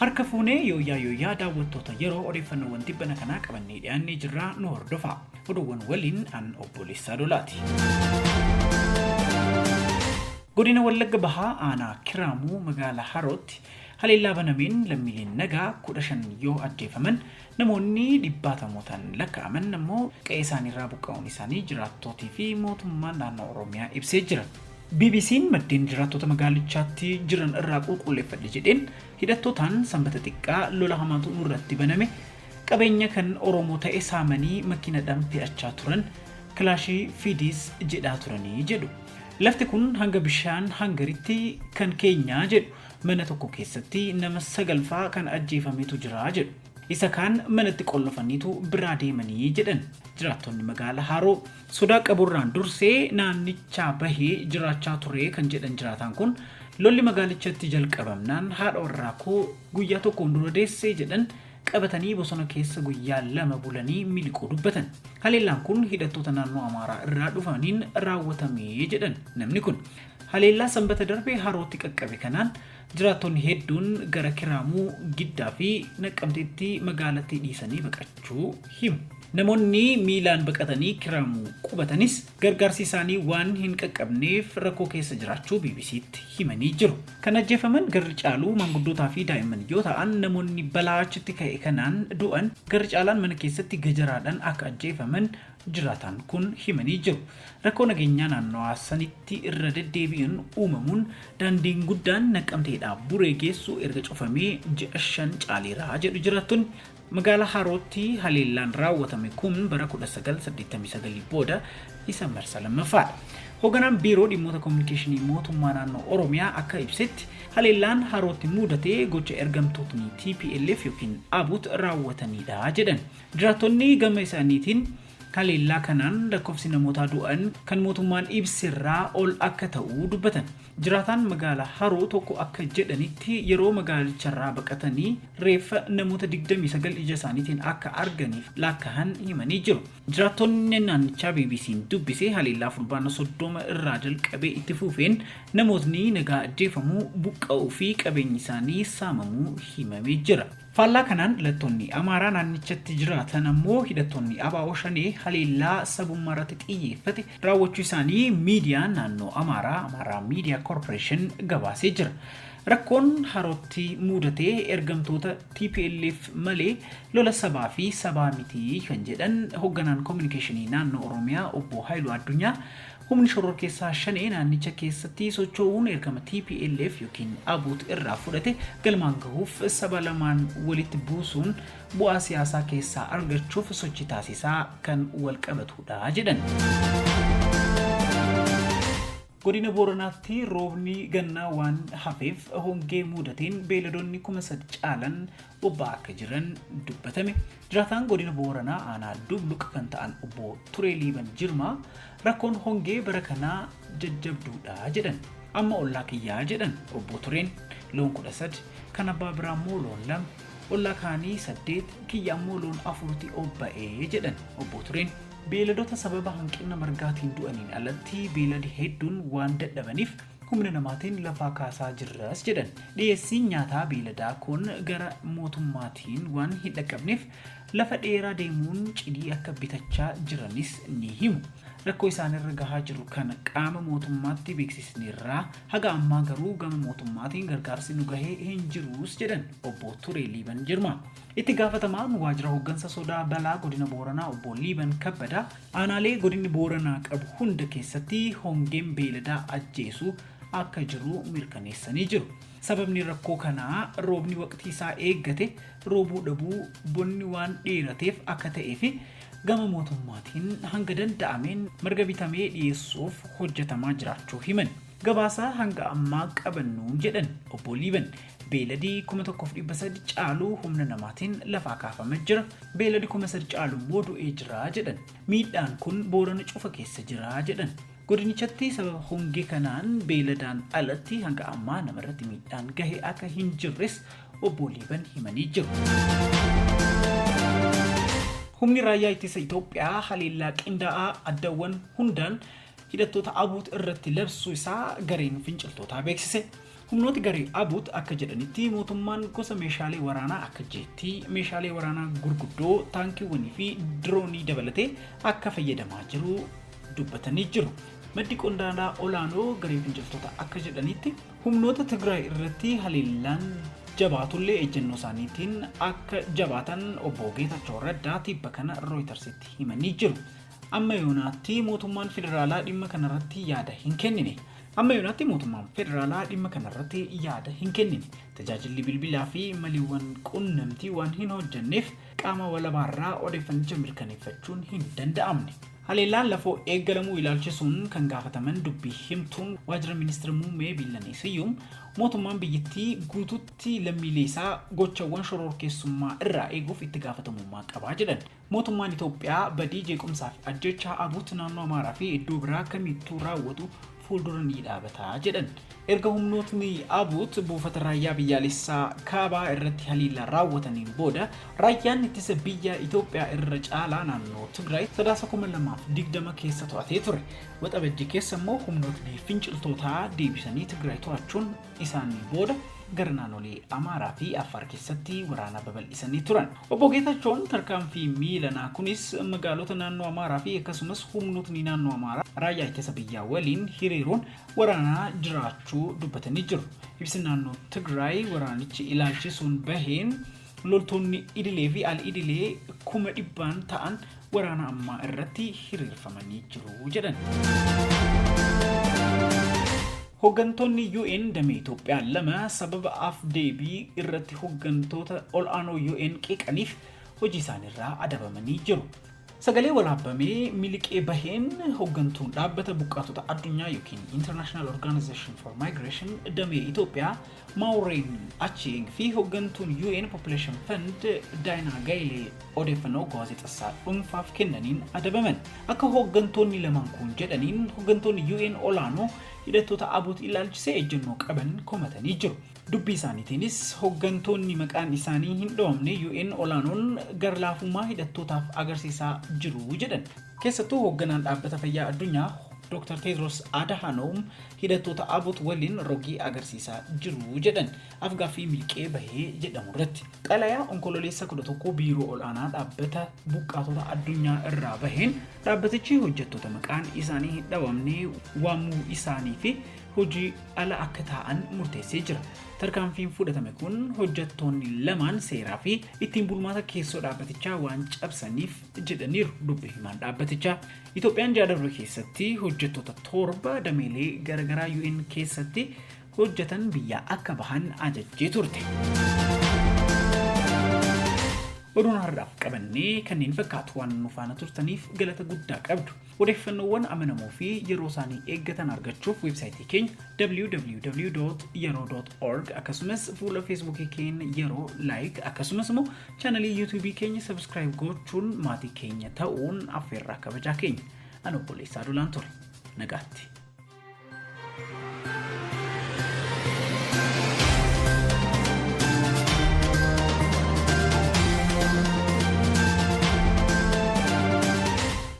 Harka fuunee yooyaa daawwattoota yeroo odeeffannoowwan tibbana kanaa qabannee dhiyaannee jirraa nu hordofaa. Oduuwwan waliin an obboleessaa Dolaati. Godina Wallagga Bahaa aanaa Kiraamuu magaalaa Harootti haleellaa banameen lammiileen nagaa 15 yoo ajjeefaman namoonni dhibbaatamootaan lakkaa'aman ammoo qe'ee isaaniirraa buqqa'uun isaanii jiraattootii fi mootummaan naannoo Oromiyaa ibsee jira. BBC'n maddeen jiraattota magaalichaatti jiran irraa qulqulleeffadhe jedheen hidhattootaan sanbata xiqqaa lola hamaatu nurratti baname qabeenya kan Oromoo ta'e saamanii makiinadhaan fe'achaa turan kilaashii fiidis jedhaa turanii jedhu. Lafti kun hanga bishaan hangaritti kan keenyaa jedhu mana tokko keessatti nama 9 kan ajjeefametu jira jedhu. Isa kaan manatti qollofaniitu biraa deemanii jedhan. Jiraattonni magaalaa Haroo sodaa qaburraan dursee naannichaa bahee jiraachaa ture kan jedhan jiraataan kun lolli magaalichatti jalqabamnaan haadha warraa koo guyyaa tokkoon dura deessee jedhan qabatanii bosona keessa guyyaa 2 bulanii miliquu dubbatan. Haleellaan kun hidhattoota naannoo Amaaraa irraa dhufaniin raawwatamee jedhan namni kun. Haleellaa sanbata darbee Harootti qaqqabe kanaan jiraattonni hedduun gara Kiraamuu, Giddaa fi Naqqamteetti magaalattii dhiisanii baqachuu himu. Namoonni miilaan baqatanii Kiraamuu qubatanis gargaarsi isaanii waan hin qaqqabneef rakkoo keessa jiraachuu BBC'tti himanii jiru. Kan ajjeefaman garri caaluu maanguddootaa fi daa'imman yoo ta'an namoonni balaa achitti ka'e kanaan du'an garri caalaan mana keessatti gajaraadhaan akka ajjeefaman jiraataan kun himanii jiru. Rakkoo nageenyaa naannoo sanitti irra deddeebi'uun uumamuun daandiin guddaan Naqqamteedhaa Buree geessu erga cufamee ji'a 5 caaleeraa jedhu jiraattonni. Magaalaa Harootti haleellaan raawwatame kun bara 1989 booda isa marsa lammaffaadha. Hoogganaan biiroo dhimmoota kominikeeshinii mootummaa naannoo Oromiyaa akka ibsetti haleellaan Harootti mudatee gocha ergamtootni TPLF yookiin ABUT raawwatanidha jedhan. Jiraattonni gama isaaniitiin haleellaa kanaan lakkoofsi namoota du'an kan mootummaan ibsirraa ol akka ta'uu dubbatan. Jiraataan magaalaa Haroo tokko akka jedhanitti yeroo magaalicharraa baqatanii reeffa namoota 29 ija isaaniitiin akka arganiif lakkaa'an himanii jiru. Jiraattonni naannichaa BBC'n dubbisee haleellaa fulbaana 30 irraa jalqabee itti fufeen namootni nagaa ajjeefamuu, buqqa'uu fi qabeenyi isaanii saamamuu himamee jira. Faallaa kanaan hidhattoonni Amaaraa naannichatti jiraatan ammoo hidhattoonni ABO Shanee haleellaa sabummaa irratti xiyyeeffate raawwachuu isaanii miidiyaan naannoo Amaaraa Media Corporation gabaasee jira. Rakkoon Harootti mudatee ergamtoota TPLF malee lola sabaa fi sabaa miti kan jedhan hoogganaan kominikeeshinii naannoo Oromiyaa obbo Haayiluu Addunyaa humni shororkeessaa Shanee naannicha keessatti socho'uun ergama TPLF yookiin ABUT irraa fudhate galmaan gahuuf saba lamaan walitti buusuun bu'aa siyaasaa keessaa argachuuf sochii taasisaa kan wal qabatudha jedhan. Godina Booranaatti roobni gannaa waan hafeef hongee mudateen beelladoonni 3,000 caalan bobba'aa akka jiran dubbatame. Jiraataan godina Booranaa aanaa Dubluq kan ta'an obbo Turee Liiban Jirmaa rakkoon hongee bara kanaa jajjabduudha jedhan. Amma ollaa kiyyaa jedhan obbo Tureen loon 13 kan abbaa biraa immoo loon 2 ollaa kaanii 8 kiyyaa immoo loon 4 obba'ee jedhan obbo Tureen. Beelladoota sababa hanqina margaatiin du'aniin alatti beelladi hedduun waan dadhabaniif humna namaatiin lafaa kaasaa jirras jedhan. Dhiyeessiin nyaataa beelladaa kun gara mootummaatiin waan hin dhaqqabneef lafa dheeraa deemuun cidii akka bitachaa jiranis ni himu. Rakkoo isaanirra gahaa jiru kan qaama mootummaatti beeksisneerraa haga ammaa garuu gama mootummaatiin gargaarsi nu gahee hin jirus jedhan obbo Turee Liiban Jirmaa. Itti gaafatamaan waajjira hooggansa sodaa balaa godina Booranaa obbo Liiban Kabbadaa aanaalee godinni Booranaa qabu hunda keessatti hongeen beelladaa ajjeesuu akka jiru mirkaneessanii jiru. Sababni rakkoo kanaa roobni waqtii isaa eeggate roobuu dhabuu bonni waan dheerateef akka ta'eef gama mootummaatiin hanga danda'ameen marga bitamee dhiyeessuuf hojjetamaa jiraachuu himan. Gabaasaa hanga ammaa qabannu jedhan obbo Liiban beelladii 1,300 caaluu humna namaatiin lafaa kaafamee jira. Beelladi 3,000 caaluu immoo du'ee jira jedhan. Miidhaan kun Boorana cufa keessa jira jedhan. Godinichatti sababa hongee kanaan beelladaan alatti hanga ammaa namarratti miidhaan gahee akka hin jirres obbo Liiban himanii jiru. Humni raayyaa ittisa Itoophiyaa haleellaa qindaa'aa addawwan hundaan hidhattoota ABUT irratti labsuu isaa gareen finciltootaa beeksise. humnooti garee abuut akka jedhanitti mootummaan gosa meeshaalee waraanaa akka jeetii meeshaalee waraanaa gurguddoo taankiiwwanii fi diroonii dabalatee akka fayyadamaa jiru dubbatanii jiru. Maddi qondaalaa olaanoo garee finciltoota akka jedhanitti humnoota Tigraay irratti haleellaan jabaatullee ejjennoo isaaniitiin akka jabaatan obbo Geetachoo Raddaa tibba kana Rooyitersitti himanii jiru. Amma yoonaatti mootummaan federaalaa dhimma kanarratti yaada hin kennine. Tajaajilli bilbilaa fi maliiwwan qunnamtii waan hin hojjenneef qaama walabaarraa odeeffannoo mirkaneeffachuun hin danda'amne. Haleellaan lafoo eeggalamuu ilaalchisuun kan gaafataman dubbii himtuun waajjira ministeera muummee Biilanee Siyyuum mootummaan biyyattii guutuutti lammiilee isaa gochawwan shororkeessummaa irraa eeguuf itti gaafatamummaa qabaa jedhan. Mootummaan Itoophiyaa badii jeequmsaa fi ajjechaa abuut naannoo Amaaraa fi iddoo biraa kamittuu raawwatu fuuldura ni dhaabataa jedhan. Erga humnootni abuut buufata raayyaa biyyaalessaa kaabaa irratti haleellaa raawwataniin booda raayyaan ittisa biyya Itoophiyaa irra caalaa naannoo Tigraay 2020 keessa to'atee ture. Waxabajjii keessa immoo humnootni finciltootaa deebisanii Tigraay to'achuun isaanii booda gara naannolee Amaaraa fi Affaar keessatti waraana babal'isanii turan. Obbo Geetachoon tarkaanfii miilanaa kunis magaalota naannoo Amaaraa fi akkasumas humnootni naannoo Amaaraa raayyaa ittisa biyyaa waliin hiriiruun waraanaa jiraachuu dubbatanii jiru. Ibsi naannoo Tigraay waraanichi ilaalchisuun baheen loltoonni idilee fi al-idilee 100,000 ta'an waraana ammaa irratti hiriirfamanii jiru jedhan. Hoggantoonni UN damee Itoophiyaa lama sababa afdeebii irratti hoggantoota ol'aanoo UN qeeqaniif hojii isaaniirraa adabamanii jiru. Sagalee walaabamee miliqee baheen hoggantuun dhaabbata buqqaatota addunyaa yookiin International Organization for Migration damee Itoophiyaa Maureen Achieng fi hoggantuun UN Population Fund Daayinaa Gaayilee odeeffannoo gaazexessaa dhuunfaaf kennaniin adabaman. Akka hoggantoonni lamaan kun jedhaniin hoggantoonni UN olaanoo hidhattoota abuut ilaalchisee ejjennoo qaban komatanii jiru. Dubbii isaaniitiinis hoggantoonni maqaan isaanii hin dhoofne UN olaanoon garlaafummaa hidhattootaaf agarsiisaa jiru jedhan. Keessattuu hogganaan dhaabbata fayyaa addunyaa Dr. Tedros Adhanom hidhattoota abuut waliin rogii agarsiisaa jiru jedhan. Afgaaffii miliqee bahee jedhamu irratti. Xalayaa onkololeessa 11 biiroo olaanaa dhaabbata buqqaatota addunyaa irraa baheen dhaabbatichi hojjettoota maqaan isaanii hin dhoofne waamuu isaanii fi hojii ala akka ta'an murteessee jira. Tarkaanfiin fudhatame kun hojjettoonni lamaan seeraa fi ittiin bulmaata keessoo dhaabbatichaa waan cabsaniif jedhaniiru dubbii himaan dhaabbatichaa. Itoophiyaan jaadabra keessatti hojjettoota 7 dameelee garagaraa UN keessatti hojjetan biyyaa akka bahan ajajjee turte. Oduun har'aaf qabannee kanneen fakkaatu waan nu faana turtaniif galata guddaa qabdu. Odeeffannoowwan amanamoo fi yeroo isaanii eeggatan argachuuf weebsaayitii keenya www.yeroo.org akkasumas fuula feesbuukii keenya yeroo like akkasumas immoo chaanalii yuutuubii keenya sabskiraayib gochuun maatii keenya ta'uun affeerraa kabajaa keenya. Ani obboleessaa Dulaan ture. Nagaatti.